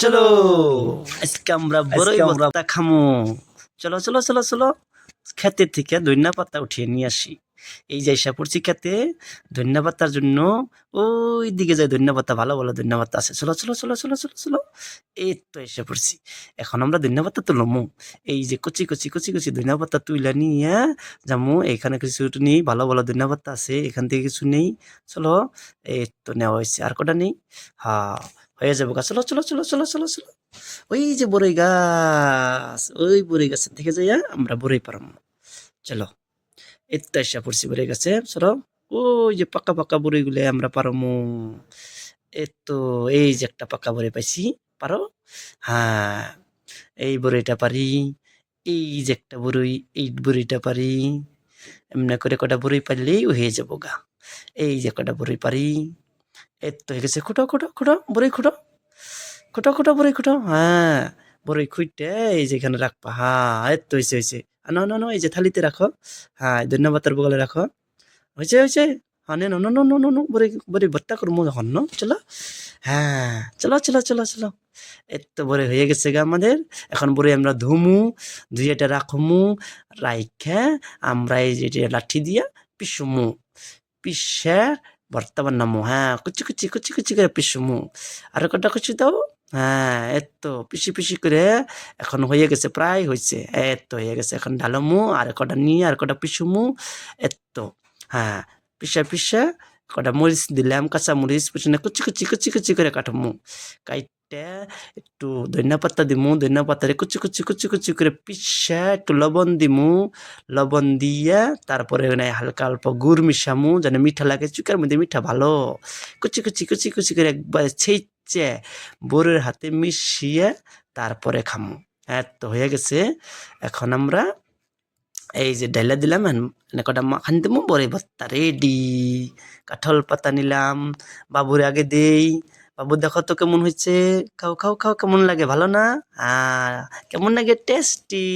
চলো আজকে আমরা বড়ই ভর্তা খামু। চলো চলো চলো চলো খেতে থেকে ধনিয়া পাতা উঠিয়ে নিয়ে আসি। এই যে এসে পড়ছি খেতে ধনিয়া পাতার জন্য। ওই দিকে যায় ধনিয়া পাতা, ভালো ভালো ধনিয়া পাতা আছে। চলো চলো চলো চলো চলো চলো এই তো এসে পড়ছি। এখন আমরা ধনিয়া পাতা তুলমু। এই যে কচি কচি কচি কচি ধনিয়া পাতা তুইলা নিয়ে যামু। এখানে কিছু নেই, ভালো ভালো ধনিয়া পাতা আছে, এখান থেকে কিছু নেই। চলো এই তো নেওয়া হয়েছে, আর কটা নেই। হ্যাঁ হয়ে যাবো গা। চলো চলো চলো চলো চলো চলো ওই যে বড়ই গাছ, ওই বড়ই গাছের থেকে যাইয়া আমরা বড়ই পারম। চলো এই তো এসে পড়ছি বড়ই গাছে। চলো ওই যে পাকা পাকা বড়ই গুলো আমরা পারমু। এই তো এই যে একটা পাকা বড়ই পাইছি। পারো? হ্যাঁ এই বড়ইটা পারি। এই যে একটা বড়ই, এই বড়ইটা পারি। এমনি করে কটা বড়ই পারলেই হয়ে যাবো গা। এই যে কটা বড়ই পারি। এই তো হয়ে গেছে। খুঁটো খুঁটো খুঁটো বড়ই খুঁটো, খুঁটো খুঁটো বড়ই খুঁটো। হ্যাঁ বড়ই খুঁটে এই যে এখানে রাখবা। হ্যাঁ এই তো হয়েছে হয়েছে। না না না এই যে থালিতে রাখো। হ্যাঁ ধন্যবাদের বগলে রাখো। হয়েছে হয়েছে। হ্যাঁ নে no no no no no বড়ি বড়ি ভর্তা করবো যখন ন। চলো হ্যাঁ চলো চলো চলো চলো এই তো বড়ি হয়ে গেছে গা আমাদের। এখন বড়ি আমরা ধুমু, ধুয়ে এটা রাখমু। রাইখা আমরা এই যে লাঠি দিয়া পিসমু, পিসে ভর্তা বানামু। হ্যাঁ কুচি কুচি কুচি কুচি করে পিসমু। আর কটা কুচি দাও। হ্যাঁ এত পিসি পিসি করে এখন হয়ে গেছে, প্রায় হয়েছে। এত হয়ে গেছে, এখন ঢালমু আর কটা নিয়ে আর কটা পিসমু। এত হ্যাঁ পিসা পিসা কটা মরিচ দিলাম, কাঁচা মরিচ পিছনে কুচি কুচি কুচি কুচি করে কাটমু। কাইটে একটু ধনিয়া পাতা দিমু, ধনিয়া পাতারে কুচি কুচি কুচি কুচি করে পিসা একটু লবণ দিমু। লবণ দিয়ে তারপরে হালকা অল্প গুড় মিশামু যেন মিঠা লাগে, চুকের মধ্যে মিঠা ভালো। কুচি কুচি কুচি কুচি করে একবার ছেঁচে বউরের হাতে মিশিয়ে তারপরে খামু। তো হয়ে গেছে। এখন আমরা এই যে ডাইলা দিলাম, কটা মাখান দিমু, বড়ি ভর্তা রেডি। কাঁঠাল পাতা নিলাম, বাবুরে আগে দেই। বাবু দেখো তো কেমন হয়েছে। খাও খাও খাও, কেমন লাগে ভালো না? কেমন লাগে? টেস্টি।